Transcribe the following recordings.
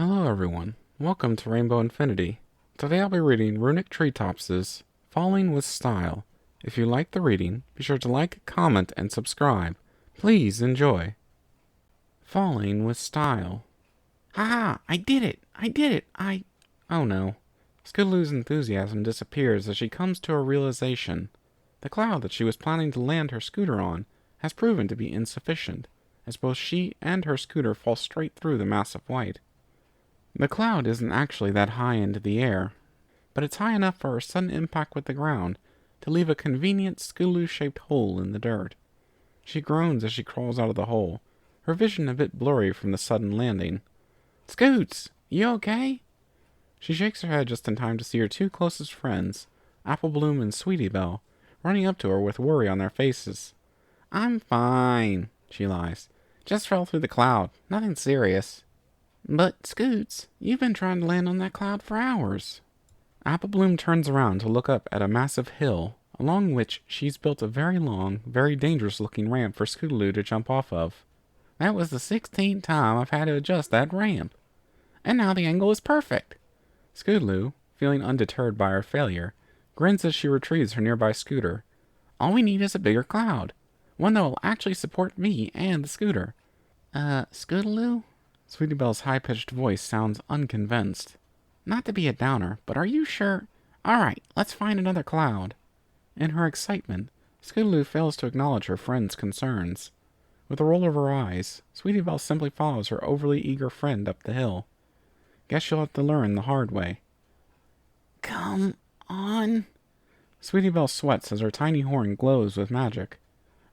Hello everyone, welcome to Rainbow Infinity. Today I'll be reading RunicTreetops's Falling with Style. If you like the reading, be sure to like, comment, and subscribe. Please enjoy. Falling with Style. Haha, I did it! Oh no. Scootaloo's enthusiasm disappears as she comes to a realization. The cloud that she was planning to land her scooter on has proven to be insufficient, as both she and her scooter fall straight through the mass of white. The cloud isn't actually that high into the air, but it's high enough for a sudden impact with the ground to leave a convenient Scootaloo-shaped hole in the dirt. She groans as she crawls out of the hole, her vision a bit blurry from the sudden landing. "Scoots, you okay?" She shakes her head just in time to see her two closest friends, Apple Bloom and Sweetie Belle, running up to her with worry on their faces. "I'm fine," she lies. "Just fell through the cloud. Nothing serious." "But, Scoots, you've been trying to land on that cloud for hours." Apple Bloom turns around to look up at a massive hill, along which she's built a very long, very dangerous-looking ramp for Scootaloo to jump off of. "That was the 16th time I've had to adjust that ramp. And now the angle is perfect." Scootaloo, feeling undeterred by her failure, grins as she retrieves her nearby scooter. "All we need is a bigger cloud, one that will actually support me and the scooter." Scootaloo?" Sweetie Belle's high-pitched voice sounds unconvinced. "Not to be a downer, but are you sure? Alright, let's find another cloud." In her excitement, Scootaloo fails to acknowledge her friend's concerns. With a roll of her eyes, Sweetie Belle simply follows her overly eager friend up the hill. Guess she'll have to learn the hard way. "Come on." Sweetie Belle sweats as her tiny horn glows with magic.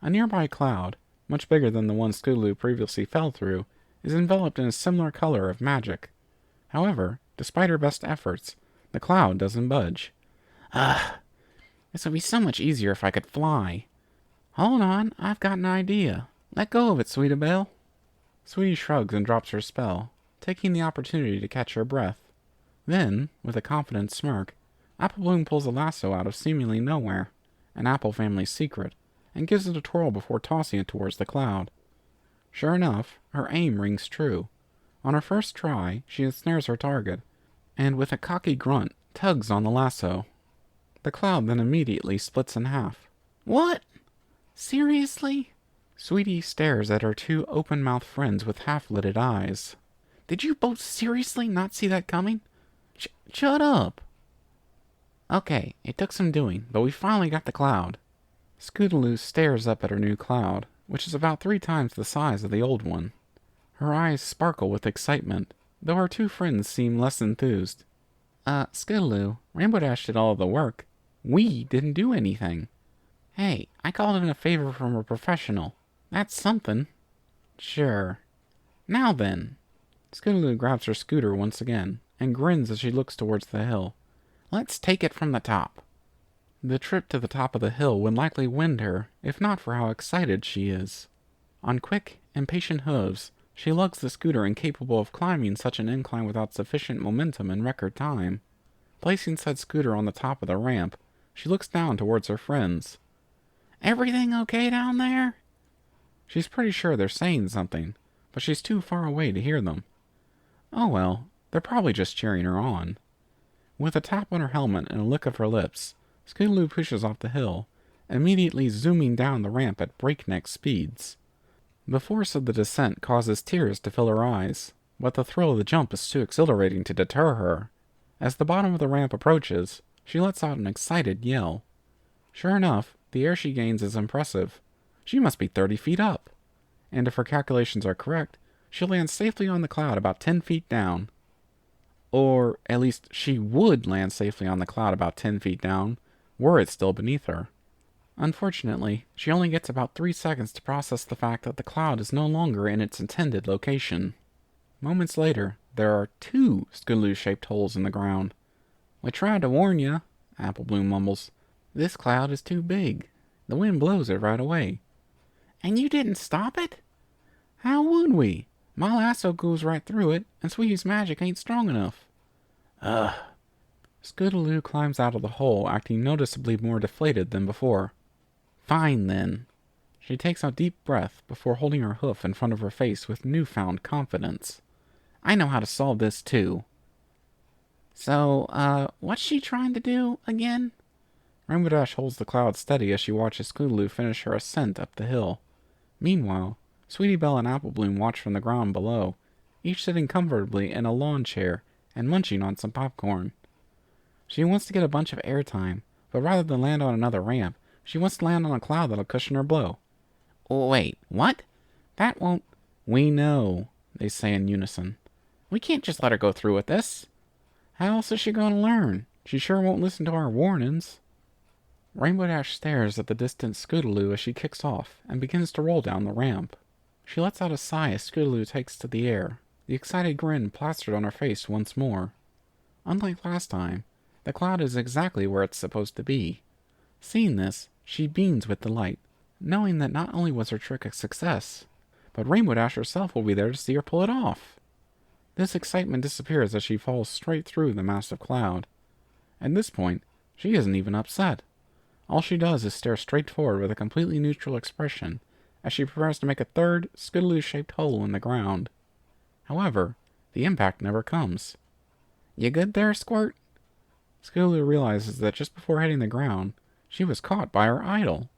A nearby cloud, much bigger than the one Scootaloo previously fell through, is enveloped in a similar color of magic. However, despite her best efforts, the cloud doesn't budge. This would be so much easier if I could fly." "Hold on, I've got an idea. Let go of it, Sweetie Belle." Sweetie shrugs and drops her spell, taking the opportunity to catch her breath. Then, with a confident smirk, Apple Bloom pulls a lasso out of seemingly nowhere, an Apple family secret, and gives it a twirl before tossing it towards the cloud. Sure enough, her aim rings true. On her first try, she ensnares her target, and with a cocky grunt, tugs on the lasso. The cloud then immediately splits in half. "What? Seriously?" Sweetie stares at her two open-mouthed friends with half-lidded eyes. "Did you both seriously not see that coming? Shut up." "Okay, it took some doing, but we finally got the cloud." Scootaloo stares up at her new cloud, which is about 3 times the size of the old one. Her eyes sparkle with excitement, though her two friends seem less enthused. Scootaloo, Rainbow Dash did all of the work. We didn't do anything." "Hey, I called in a favor from a professional. That's something." "Sure. Now then." Scootaloo grabs her scooter once again, and grins as she looks towards the hill. "Let's take it from the top." The trip to the top of the hill would likely wind her, if not for how excited she is. On quick, impatient hooves, she lugs the scooter incapable of climbing such an incline without sufficient momentum in record time. Placing said scooter on the top of the ramp, she looks down towards her friends. "Everything okay down there?" She's pretty sure they're saying something, but she's too far away to hear them. Oh well, they're probably just cheering her on. With a tap on her helmet and a lick of her lips, Scootaloo pushes off the hill, immediately zooming down the ramp at breakneck speeds. The force of the descent causes tears to fill her eyes, but the thrill of the jump is too exhilarating to deter her. As the bottom of the ramp approaches, she lets out an excited yell. Sure enough, the air she gains is impressive. She must be 30 feet up. And if her calculations are correct, she'll land safely on the cloud about 10 feet down. Or, at least, she would land safely on the cloud about 10 feet down, were it still beneath her. Unfortunately, she only gets about 3 seconds to process the fact that the cloud is no longer in its intended location. Moments later, there are 2 Scootaloo-shaped holes in the ground. "We tried to warn you," Apple Bloom mumbles. "This cloud is too big. The wind blows it right away." "And you didn't stop it?" "How would we? My lasso goes right through it, and Sweetie's magic ain't strong enough." Ugh. Scootaloo climbs out of the hole, acting noticeably more deflated than before. "Fine, then." She takes a deep breath before holding her hoof in front of her face with newfound confidence. I know how to solve this, too. So, what's she trying to do, again? Rainbow Dash holds the cloud steady as she watches Scootaloo finish her ascent up the hill. Meanwhile, Sweetie Belle and Apple Bloom watch from the ground below, each sitting comfortably in a lawn chair and munching on some popcorn. She wants to get a bunch of airtime, but rather than land on another ramp, she wants to land on a cloud that'll cushion her blow. Wait, what? That won't... We know, they say in unison. We can't just let her go through with this. How else is she going to learn? She sure won't listen to our warnings. Rainbow Dash stares at the distant Scootaloo as she kicks off and begins to roll down the ramp. She lets out a sigh as Scootaloo takes to the air, the excited grin plastered on her face once more. Unlike last time, the cloud is exactly where it's supposed to be. Seeing this, she beams with delight, knowing that not only was her trick a success, but Rainbow Dash herself will be there to see her pull it off. This excitement disappears as she falls straight through the massive cloud. At this point, she isn't even upset. All she does is stare straight forward with a completely neutral expression as she prepares to make a third Scootaloo-shaped hole in the ground. However, the impact never comes. You good there, Squirt? Scootaloo realizes that just before hitting the ground, she was caught by her idol.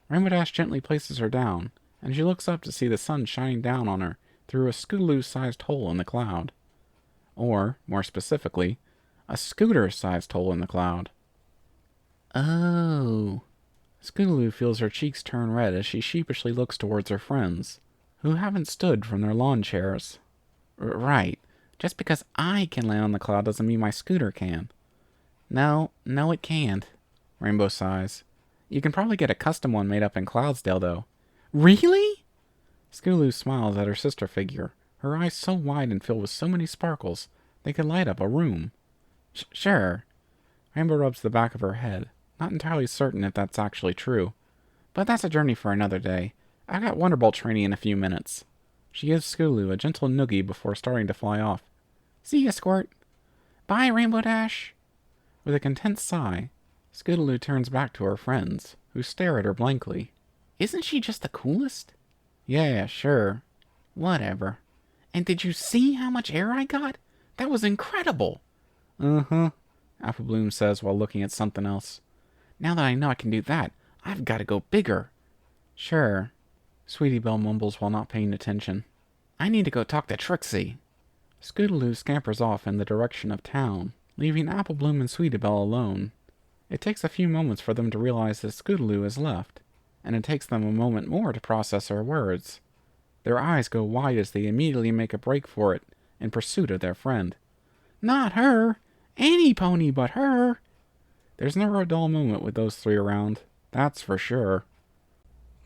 Rainbow Dash gently places her down, and she looks up to see the sun shining down on her through a Scootaloo-sized hole in the cloud. Or, more specifically, a scooter-sized hole in the cloud. Oh. Scootaloo feels her cheeks turn red as she sheepishly looks towards her friends, who haven't stood from their lawn chairs. Right. Just because I can land on the cloud doesn't mean my scooter can. No, it can't. Rainbow sighs. You can probably get a custom one made up in Cloudsdale, though. Really? Scootaloo smiles at her sister figure, her eyes so wide and filled with so many sparkles they could light up a room. Sure. Rainbow rubs the back of her head, not entirely certain if that's actually true. But that's a journey for another day. I've got Wonderbolt training in a few minutes. She gives Scootaloo a gentle noogie before starting to fly off. See ya, Squirt. Bye, Rainbow Dash. With a content sigh, Scootaloo turns back to her friends, who stare at her blankly. Isn't she just the coolest? Yeah, sure. Whatever. And did you see how much air I got? That was incredible. Uh-huh, Apple Bloom says while looking at something else. Now that I know I can do that, I've got to go bigger. Sure, Sweetie Belle mumbles while not paying attention. I need to go talk to Trixie. Scootaloo scampers off in the direction of town, leaving Apple Bloom and Sweetie Belle alone. It takes a few moments for them to realize that Scootaloo has left, and it takes them a moment more to process her words. Their eyes go wide as they immediately make a break for it in pursuit of their friend. Not her! Any pony but her! There's never a dull moment with those three around, that's for sure.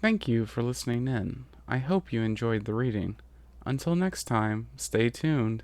Thank you for listening in. I hope you enjoyed the reading. Until next time, stay tuned.